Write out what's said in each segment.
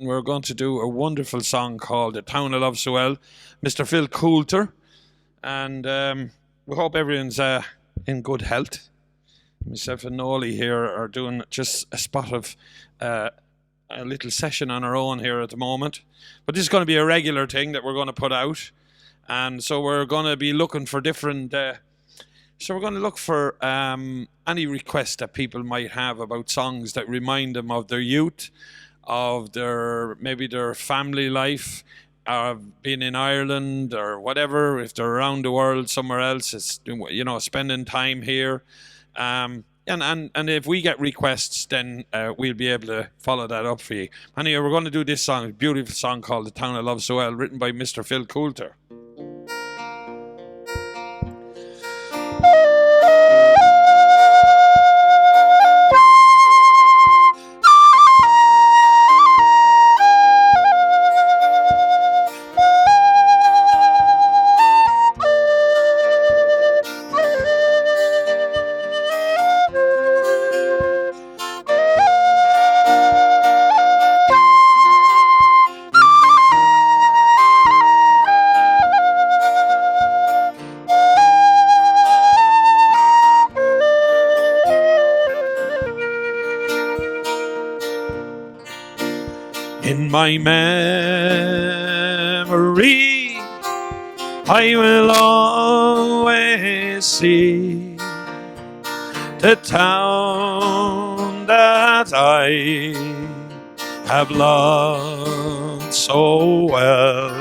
We're going to do a wonderful song called The Town I Love So Well, Mr. Phil Coulter. And we hope everyone's in good health. Myself and Noel here are doing just a spot of a little session on our own here at the moment. But this is going to be a regular thing that we're going to put out. And so we're going to be looking for different... So we're going to look for any requests that people might have about songs that remind them of their youth, of maybe their family life, of being in Ireland or whatever. If they're around the world somewhere else, it's spending time here. And if we get requests, then we'll be able to follow that up for you. Anyway, we're going to do this song, a beautiful song called "The Town I Love So Well," written by Mr. Phil Coulter. In my memory, I will always see the town that I have loved so well,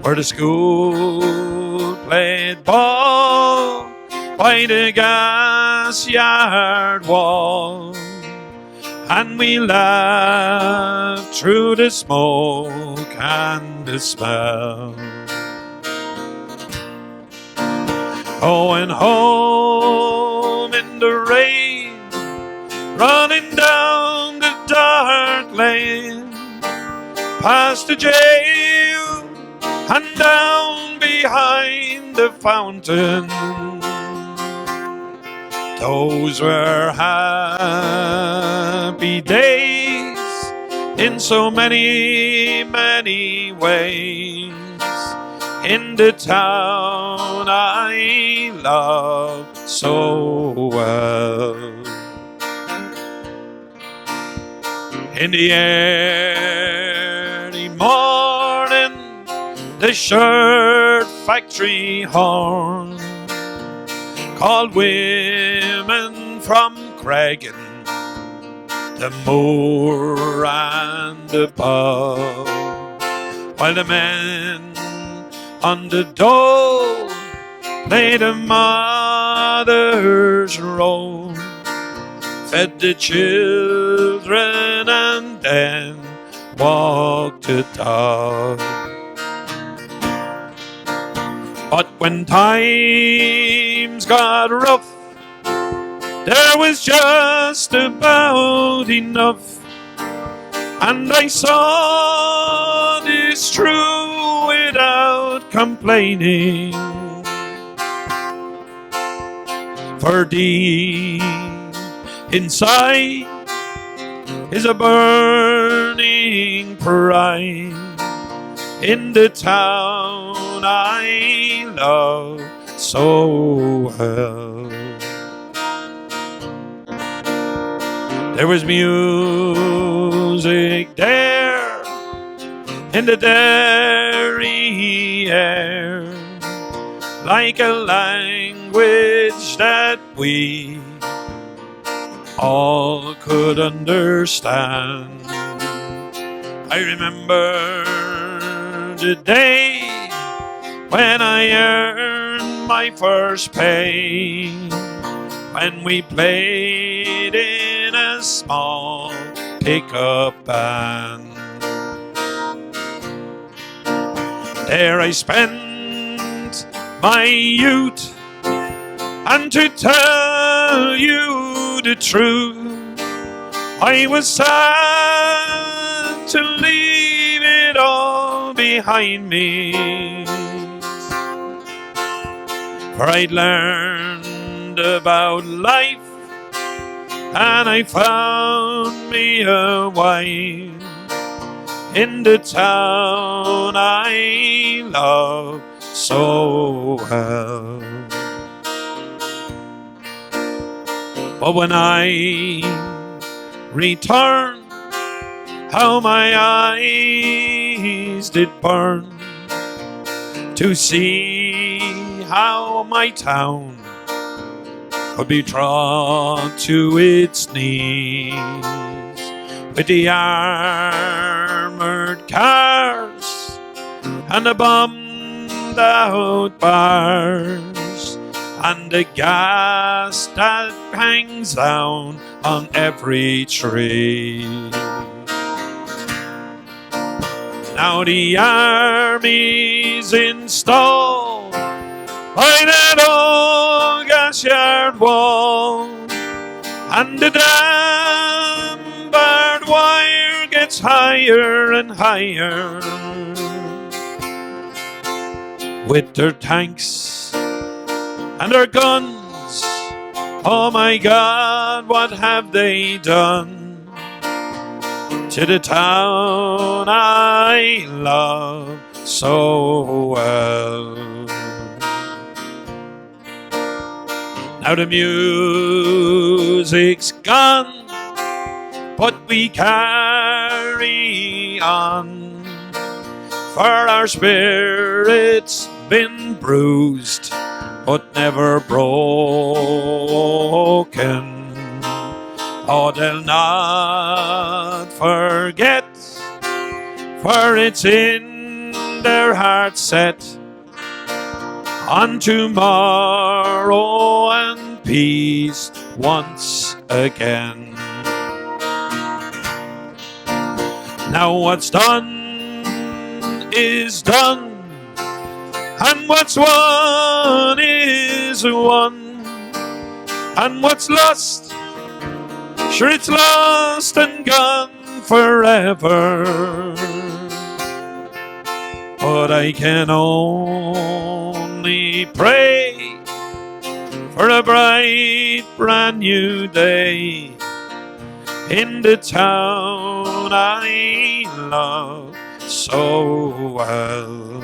where the school played ball by the gas yard wall, and we laughed through the smoke and the smell. Going home in the rain, running down the dark lane, past the jail and down behind the fountain. Those were happy days in so many, many ways, in the town I love so well. In the early morning, the shirt factory horn called women from Creggan, the moor and the pub, while the men on the Doyle played a mother's role, fed the children and then walked the dog. But when times got rough, there was just about enough, and I saw this through without complaining. For deep inside is a burning pride in the town I love so well. There was music there in the dairy air, like a language that we all could understand. I remember the day when I earned my first pay, when we played in a small pickup band. There I spent my youth, and to tell you the truth, I was sad to leave it all behind me. For I'd learned about life, and I found me a wife in the town I love so well. But when I return, how my eyes did burn to see how my town could be drawn to its knees with the armored cars and the bombed out bars and the gas that hangs down on every tree. Now the army's installed by that old gas yard wall, and the damn barbed wire gets higher and higher. With their tanks and their guns, oh my God, what have they done to the town I love so well? Now the music's gone, but we carry on, for our spirits been bruised but never broken. Oh, they'll not forget, for it's in their hearts set on tomorrow and peace once again. Now what's done is done, and what's won is won, and what's lost, sure it's lost and gone forever. But I can only pray for a bright brand new day in the town I love so well.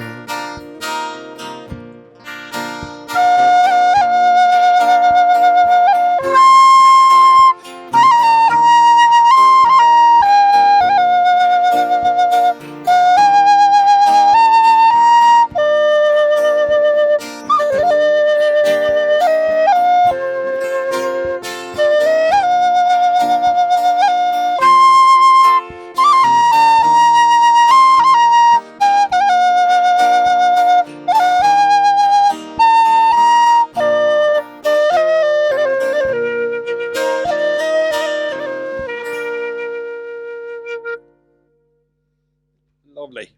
Lovely.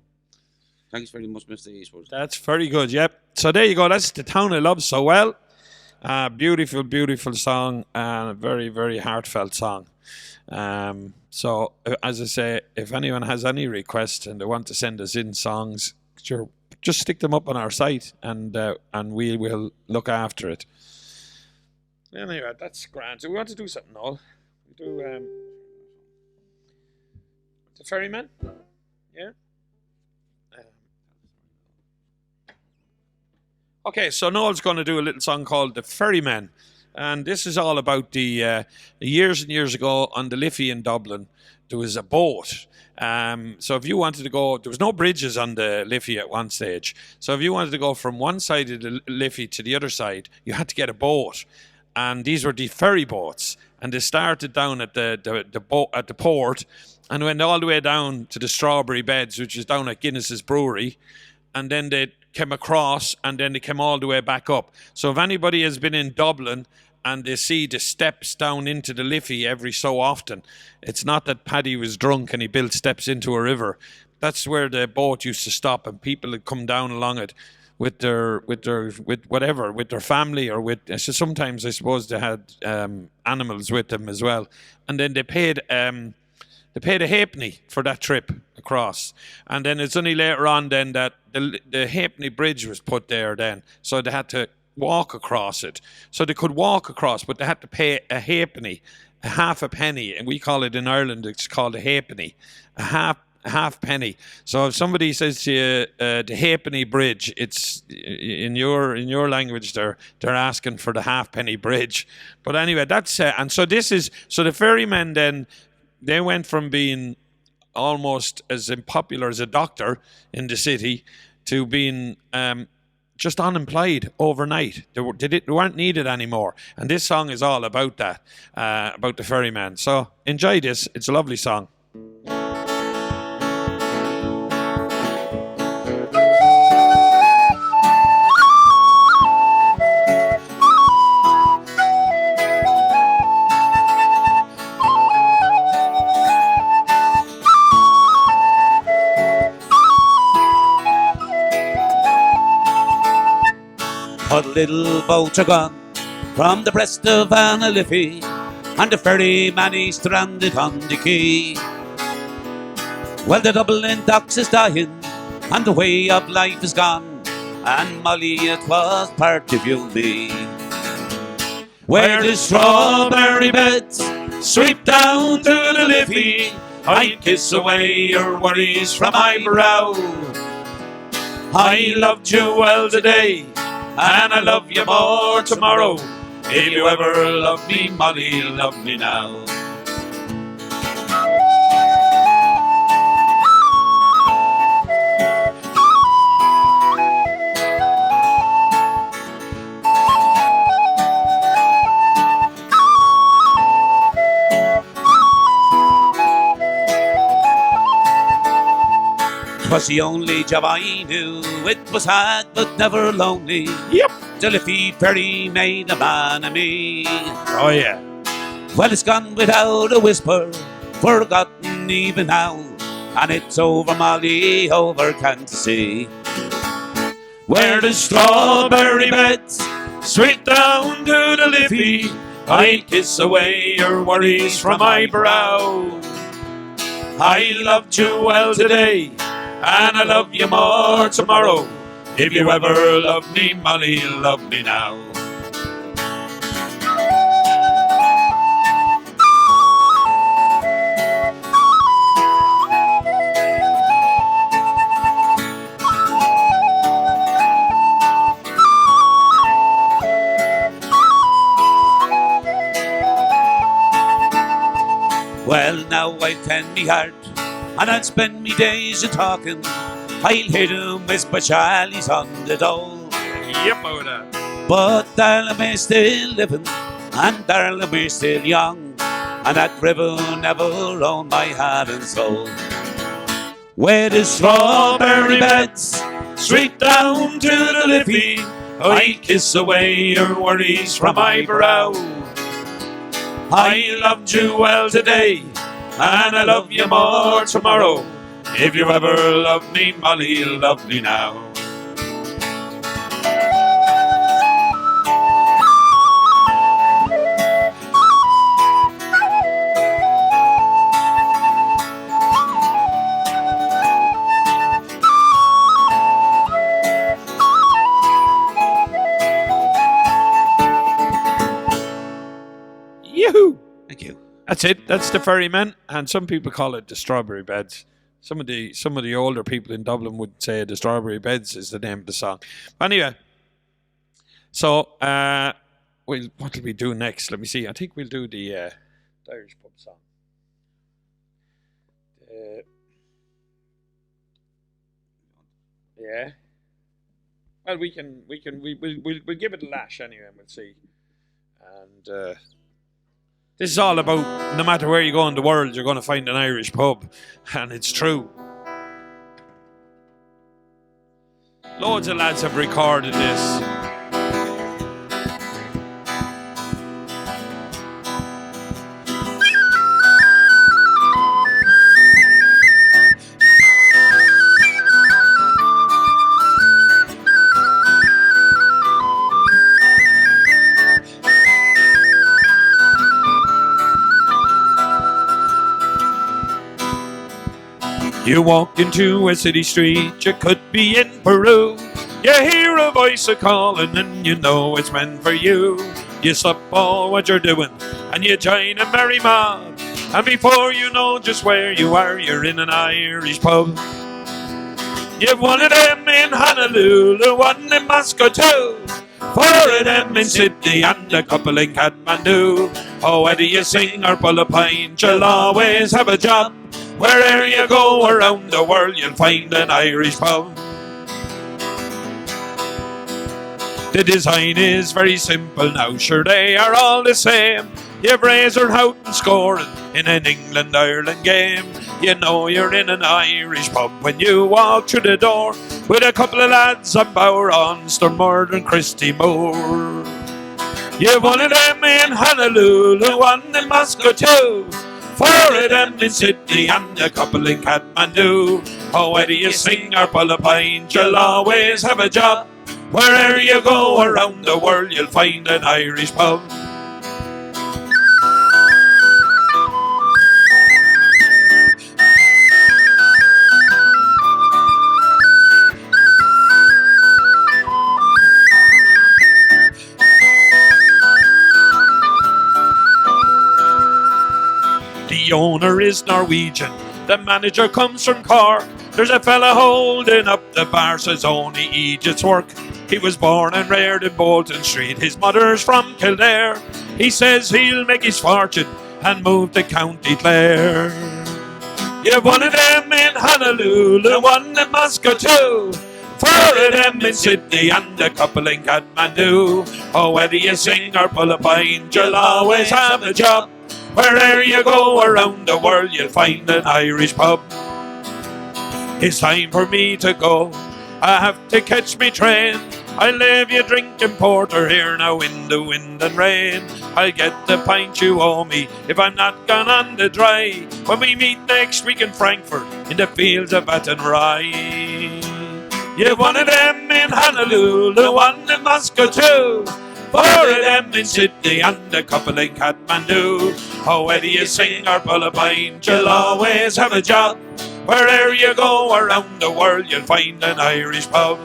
Thanks very much, Mr. Eastwood. That's very good, yep. So there you go. That's The Town I Love So Well. Beautiful, beautiful song, and a very, very heartfelt song. So, as I say, if anyone has any requests and they want to send us in songs, sure, just stick them up on our site, and we will look after it. Anyway, that's grand. So we want to do something, Noel. We do The Ferryman? Yeah? Okay, so Noel's going to do a little song called The Ferryman. And this is all about the years and years ago on the Liffey in Dublin, there was a boat. So if you wanted to go, there was no bridges on the Liffey at one stage. So if you wanted to go from one side of the Liffey to the other side, you had to get a boat. And these were the ferry boats. And they started down at the boat at the port and went all the way down to the Strawberry Beds, which is down at Guinness's brewery. And then they came across, and then they came all the way back up. So if anybody has been in Dublin and they see the steps down into the Liffey every so often, it's not that Paddy was drunk and he built steps into a river. That's where the boat used to stop, and people would come down along it with their family, or with, so sometimes I suppose they had animals with them as well. And then they paid a halfpenny for that trip across. And then it's only later on then that the halfpenny bridge was put there then. So they had to walk across it. So they could walk across, but they had to pay a halfpenny, a half a penny. And we call it in Ireland, it's called a halfpenny. A halfpenny. So if somebody says to you the halfpenny bridge, it's in your language they're asking for the halfpenny bridge. But anyway, that's and so the ferrymen then they went from being almost as unpopular as a doctor in the city to being just unemployed overnight. They weren't needed anymore. And this song is all about that, about the ferryman. So enjoy this. It's a lovely song. But little boats are gone from the breast of Anna Liffey, and the ferryman is stranded on the quay. Well, the Dublin docks is dying, and the way of life is gone, and Molly, it was part of you and me. Where the strawberry beds sweep down to the Liffey, I'd kiss away your worries from my brow. I loved you well today, and I love you more tomorrow. If you ever love me, Molly, love me now. Was the only job I knew. It was hard but never lonely. Yep. The Liffey ferry made a man of me. Oh yeah. Well, it's gone without a whisper, forgotten even now, and it's over, Molly, over, can't you see? Where the strawberry beds sweep down to the Liffey, I'd kiss away your worries from my brow. I loved you well today, and I love you more tomorrow. If you ever love me, Molly, love me now. Well, now I'll tend me heart, and I'll spend me days a-talking. I'll hear them whisper Charlie's on the Doyle. Yep, over that. But darling, we're still living, and darling, we're still young, and that river never owned my heart and soul. Where the strawberry beds sweep down to the Liffey, I kiss away your worries from my brow. I loved you well today, and I love you more tomorrow. If you ever love me, Molly, love me now. Yoo-hoo! Thank you. That's it. That's the ferryman, and some people call it the strawberry beds. Some of the older people in Dublin would say the strawberry beds is the name of the song. Anyway, so what will we do next? Let me see. I think we'll do the Irish pub song. Yeah. Well, we'll give it a lash anyway, and we'll see. And this is all about, no matter where you go in the world, you're going to find an Irish pub. And it's true. Loads of lads have recorded this. You walk into a city street, you could be in Peru. You hear a voice a-calling and you know it's meant for you. You stop all what you're doing and you join a merry mob And before you know just where you are, you're in an Irish pub. You've one of them in Honolulu, one in Moscow too, four of them in Sydney and a couple in Kathmandu. Oh, whether you sing or pull a pint, you'll always have a job. Wherever you go around the world, you'll find an Irish pub. The design is very simple now, sure they are all the same. You've Razor Houghton scoring in an England-Ireland game. You know you're in an Irish pub when you walk through the door, with a couple of lads on Bowron, Sturmurd and Christy Moore. You've one of them in Honolulu, one in Moscow too, four of them in Sydney and a couple in Kathmandu. Oh, whether you sing or pull a pint, you'll always have a job. Wherever you go around the world, you'll find an Irish pub. The owner is Norwegian, the manager comes from Cork. There's a fella holding up the bar, says only Egypt's work. He was born and reared in Bolton Street, his mother's from Kildare. He says he'll make his fortune and move to County Clare. You've one of them in Honolulu, one in Moscow too, four of them in Sydney and a couple in Kathmandu. Oh, whether you sing or pull a pint, you'll always have a job. Wherever you go around the world, you'll find an Irish pub. It's time for me to go, I have to catch me train. I'll leave you drinking porter here now in the wind and rain. I'll get the pint you owe me if I'm not gone on the dry, when we meet next week in Frankfurt in the fields of Athenry. You've one of them in Honolulu, one in Moscow too, four of them in Sydney and a couple in Kathmandu. Oh, whether you sing or pull a pint, you'll always have a job. Wherever you go around the world, you'll find an Irish pub.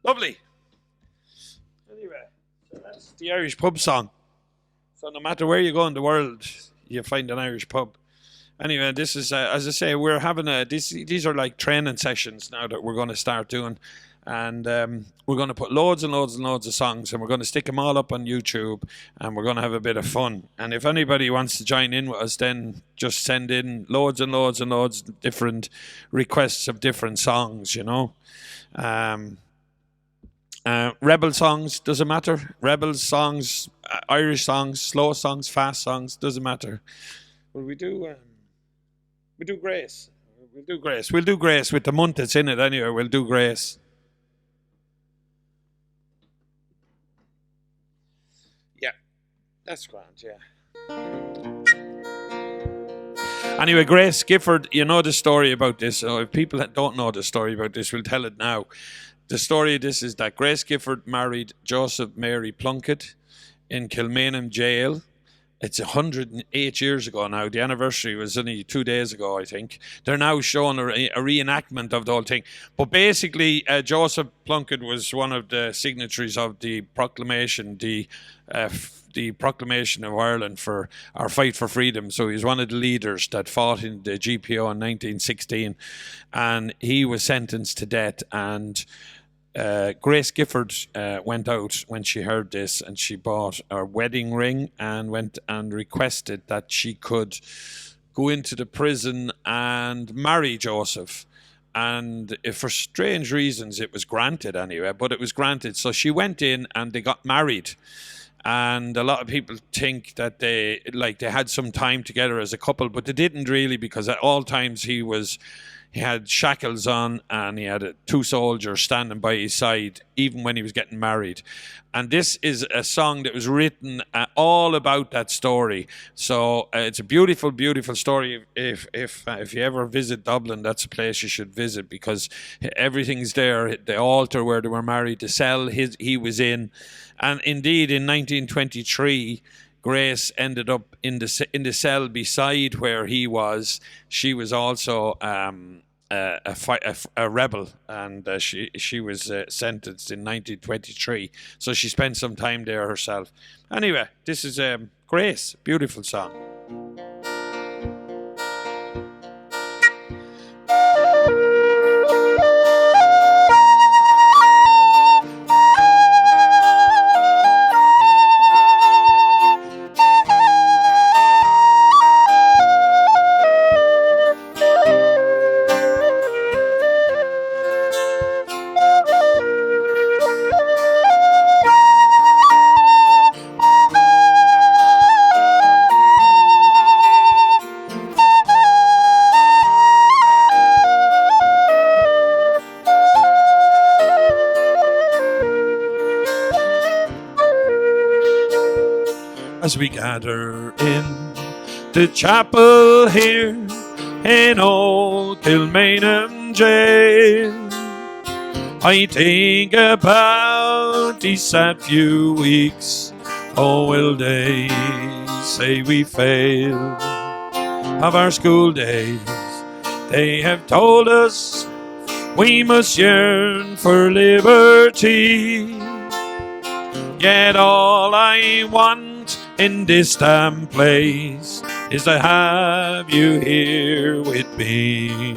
Lovely. Anyway, so that's the Irish pub song. So no matter where you go in the world, you find an Irish pub. Anyway, this is, as I say, we're having these are like training sessions now that we're going to start doing. And we're going to put loads and loads and loads of songs, and we're going to stick them all up on YouTube, and we're going to have a bit of fun. And if anybody wants to join in with us, then just send in loads and loads and loads of different requests of different songs, you know. Rebel songs, doesn't matter. Rebel songs, Irish songs, slow songs, fast songs, doesn't matter. Well, we do Grace. We'll do Grace. We'll do Grace with the month that's in it anyway. We'll do Grace. Yeah, that's grand, yeah. Anyway, Grace Gifford, you know the story about this. So if people that don't know the story about this, we'll tell it now. The story of this is that Grace Gifford married Joseph Mary Plunkett in Kilmainham jail. It's 108 years ago now. The anniversary was only 2 days ago, I think. They're now showing a reenactment of the whole thing. But basically, Joseph Plunkett was one of the signatories of the proclamation, the proclamation of Ireland for our fight for freedom. So he's one of the leaders that fought in the GPO in 1916. And he was sentenced to death. And Grace Gifford went out when she heard this, and she bought a wedding ring and went and requested that she could go into the prison and marry Joseph. And for strange reasons, it was granted anyway, but it was granted. So she went in and they got married. And a lot of people think that they had some time together as a couple, but they didn't really, because at all times he was He had shackles on, and he had two soldiers standing by his side, even when he was getting married. And this is a song that was written all about that story. So it's a beautiful, beautiful story. If you ever visit Dublin, that's a place you should visit, because everything's there. The altar where they were married, the cell he was in, and indeed in 1923. Grace ended up in the cell beside where he was. She was also a rebel, and she was sentenced in 1923. So she spent some time there herself. Anyway, this is Grace, beautiful song. As we gather in the chapel here in old Kilmainham jail, I think about these sad few weeks. Oh, will they say we failed of our school days? They have told us we must yearn for liberty. Yet all I want in this damn place is to have you here with me.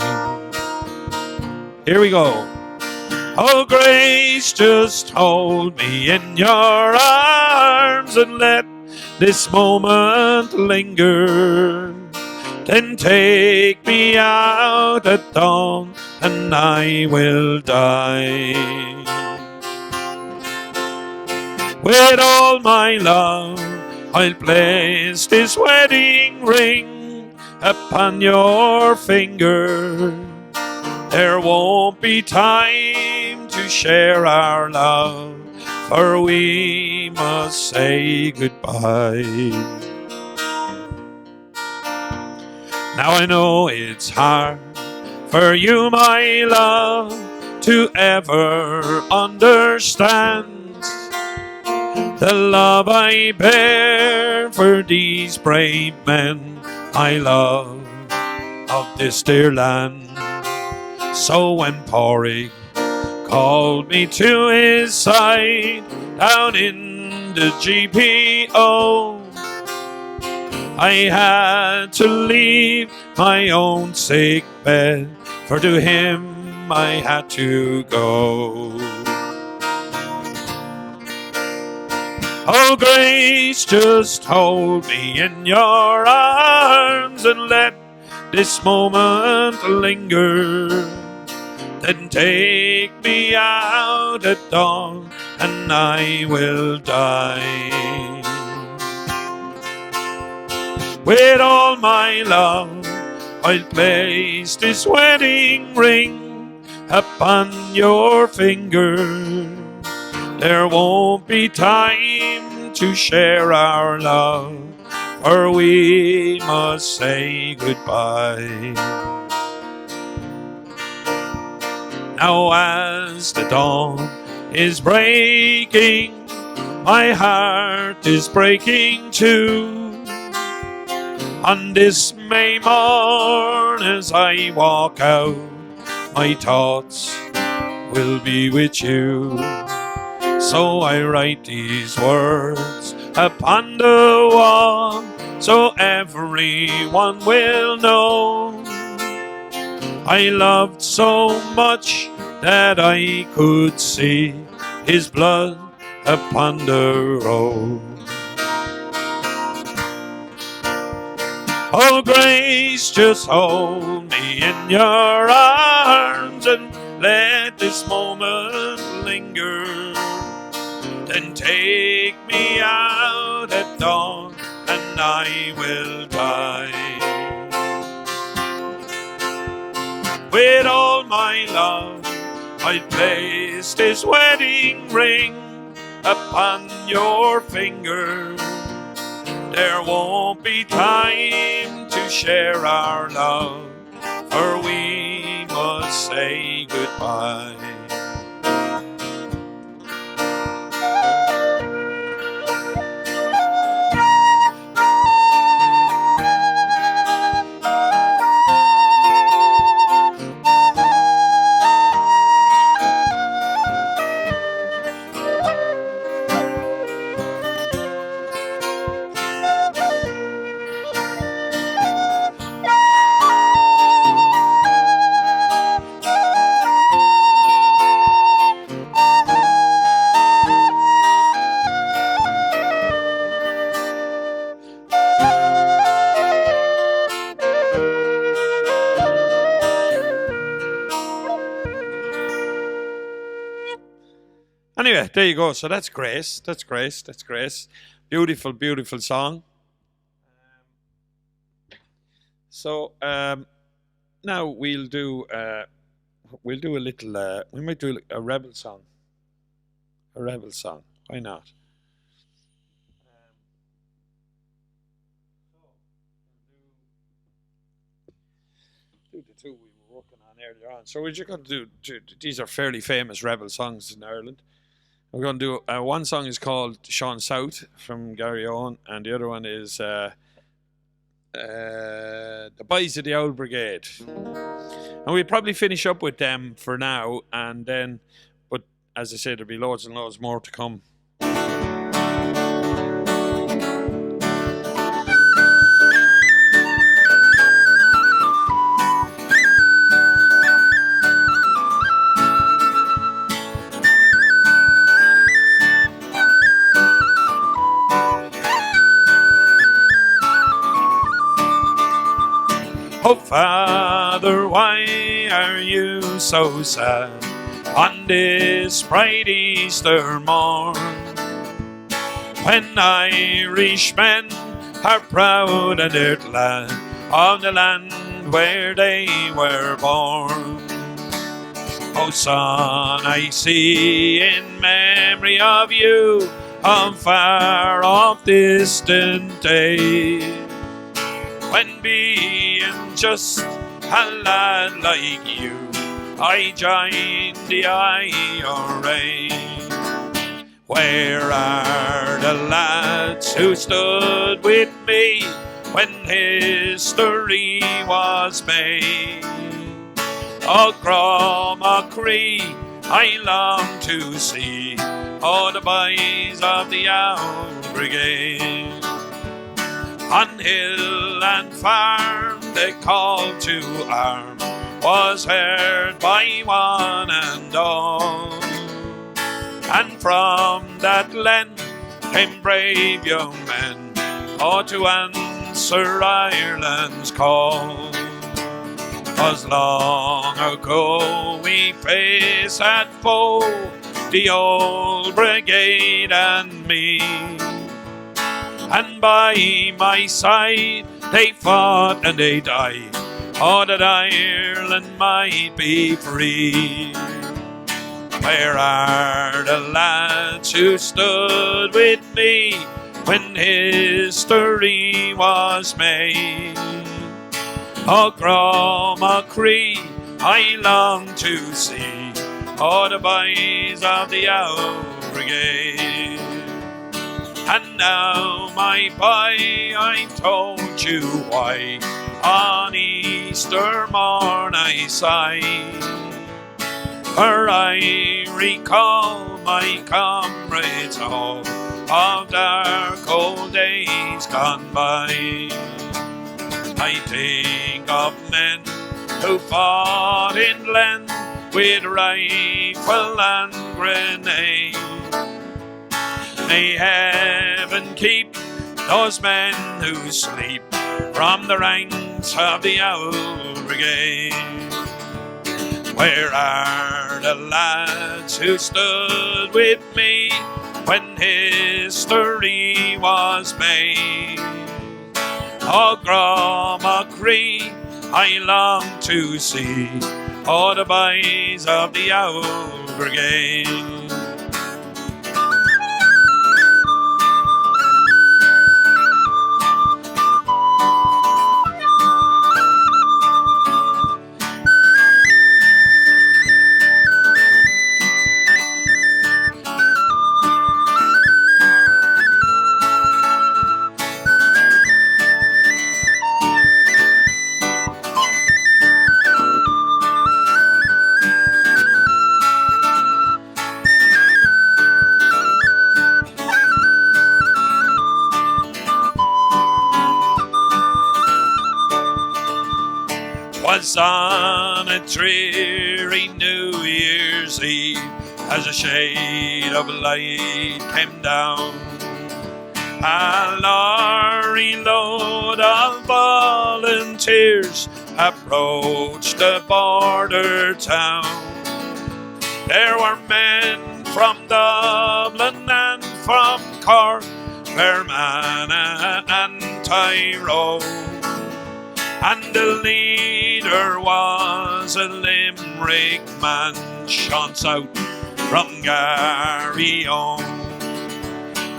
Here we go. Oh, Grace, just hold me in your arms and let this moment linger. Then take me out at dawn and I will die. With all my love, I'll place this wedding ring upon your finger. There won't be time to share our love, for we must say goodbye. Now I know it's hard for you, my love, to ever understand the love I bear for these brave men I love of this dear land. So when Porrig called me to his side down in the GPO, I had to leave my own sick bed, for to him I had to go. Oh, Grace, just hold me in your arms and let this moment linger. Then take me out at dawn and I will die. With all my love, I'll place this wedding ring upon your finger. There won't be time to share our love, for we must say goodbye. Now as the dawn is breaking, my heart is breaking too. On this May morn as I walk out, my thoughts will be with you. So I write these words upon the wall, so everyone will know I loved so much that I could see his blood upon the road. Oh, Grace, just hold me in your arms and let this moment linger. Then take me out at dawn and I will die. with all my love. I placed his wedding ring upon your finger. There won't be time to share our love, for we must say goodbye. Anyway, there you go. So that's Grace. That's Grace. That's Grace. Beautiful, beautiful song. So now we'll do a little. We might do a rebel song. A rebel song. Why not? Do the two we were working on earlier on. So we're just going to do. These are fairly famous rebel songs in Ireland. We're going to do one song is called Sean South from Gary Owen, and the other one is The Boys of the Owl Brigade. And we'll probably finish up with them for now, and then, but as I said, there'll be loads and loads more to come. Oh, Father, why are you so sad on this bright Easter morn, when Irishmen are proud and they're glad of the land where they were born? Oh, son, I see in memory of you on far off distant days, when being just a lad like you, I joined the IRA. Where are the lads who stood with me when history was made? Oh, Cromacree, I long to see all the boys of the Owl Brigade. On hill and farm the call to arm was heard by one and all, and from that glen came brave young men, oh, to answer Ireland's call. 'Twas long ago we faced that foe, the old brigade and me, and by my side they fought and they died, oh, that Ireland might be free. Where are the lads who stood with me when history was made? Oh, Cromacree, I long to see all the boys of the Owl Brigade. And now, my boy, I've told you why on Easter morn I sigh, for I recall my comrades all of dark old days gone by. I think of men who fought in Glen with rifle and grenade. May heaven keep those men who sleep from the ranks of the Owl Brigade. Where are the lads who stood with me when history was made? Oh, Cromacree, I long to see all the boys of the old brigade. Was on a dreary New Year's Eve as a shade of light came down. A lorry load of volunteers approached the border town. There were men from Dublin and from Cork, Fermanagh and Tyrone. And the leader was a Limerick man, Sean South from Garryowen.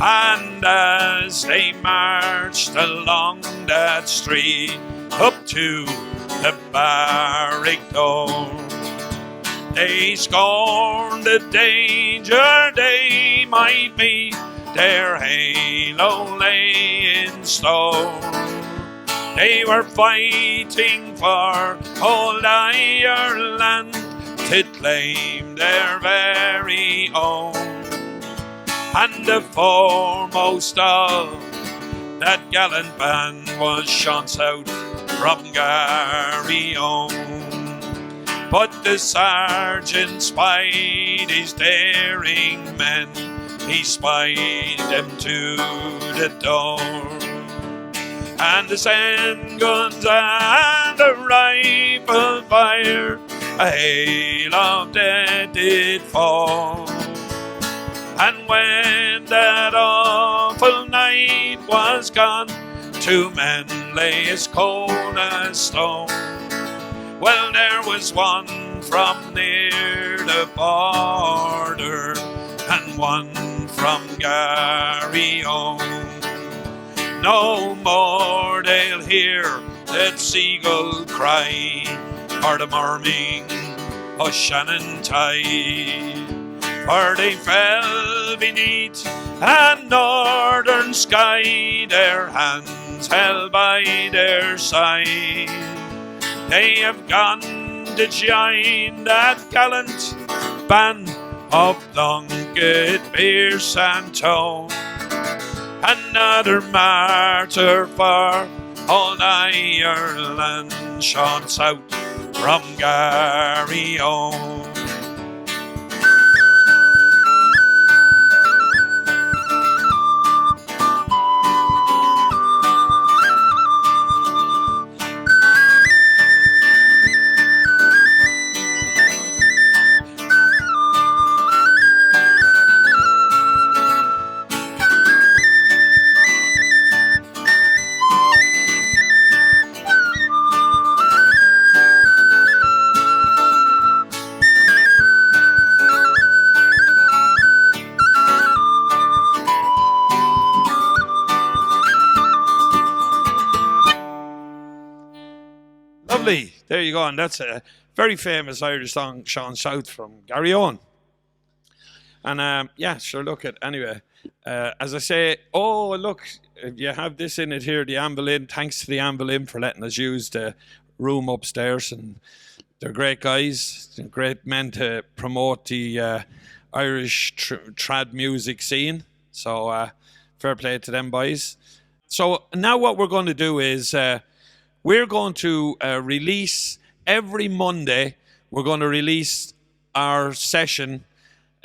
And as they marched along that street up to the barrack door, they scorned the danger they might meet, their halo lay in store. They were fighting for old Ireland to claim their very own. And the foremost of that gallant band was Sean South from Garryowen. But the sergeant spied his daring men, he spied them to the door. And the sand guns and the rifle fire, a hail of death did fall. And when that awful night was gone, 2 men lay as cold as stone. Well, there was one from near the border and one from Garryowen. No more they'll hear that seagull cry, or the morning of Shannon tide. For they fell beneath a northern sky, their hands held by their side. They have gone to join that gallant band of Plunkett, Pearse and Tone. Another martyr for old Ireland, Sean South from Garryowen. Lovely. There you go. And that's a very famous Irish song, Sean South from Garryowen. And yeah, sure, look at, anyway, as I say, oh, look, you have this in it here, the Anvil Inn. Thanks to the Anvil Inn for letting us use the room upstairs. And they're great guys, they're great men to promote the Irish trad music scene. So fair play to them boys. So now what we're going to do is we're going to release every Monday. We're going to release our session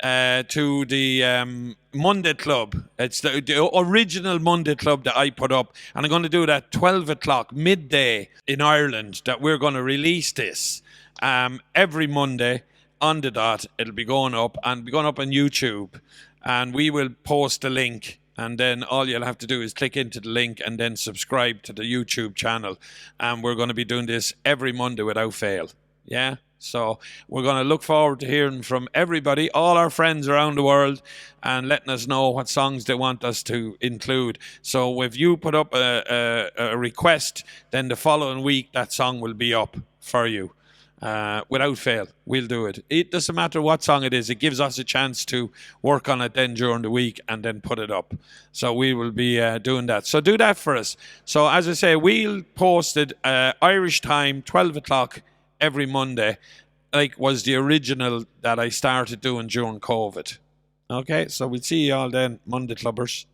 to the Monday Club. It's the original Monday Club that I put up, and I'm going to do it at 12 o'clock midday in Ireland. That we're going to release this every Monday on the dot. It'll be going up and be going up on YouTube, and we will post the link And then all you'll have to do is click into the link and then subscribe to the YouTube channel. And we're going to be doing this every Monday without fail. Yeah? So we're going to look forward to hearing from everybody, all our friends around the world, and letting us know what songs they want us to include. So if you put up a request, then the following week that song will be up for you. Without fail, we'll do it. It doesn't matter what song it is. It gives us a chance to work on it then during the week and then put it up. So we will be doing that. So do that for us. So as I say, we'll post it Irish time, 12 o'clock every Monday, like was the original that I started doing during COVID. Okay, so we'll see you all then, Monday Clubbers.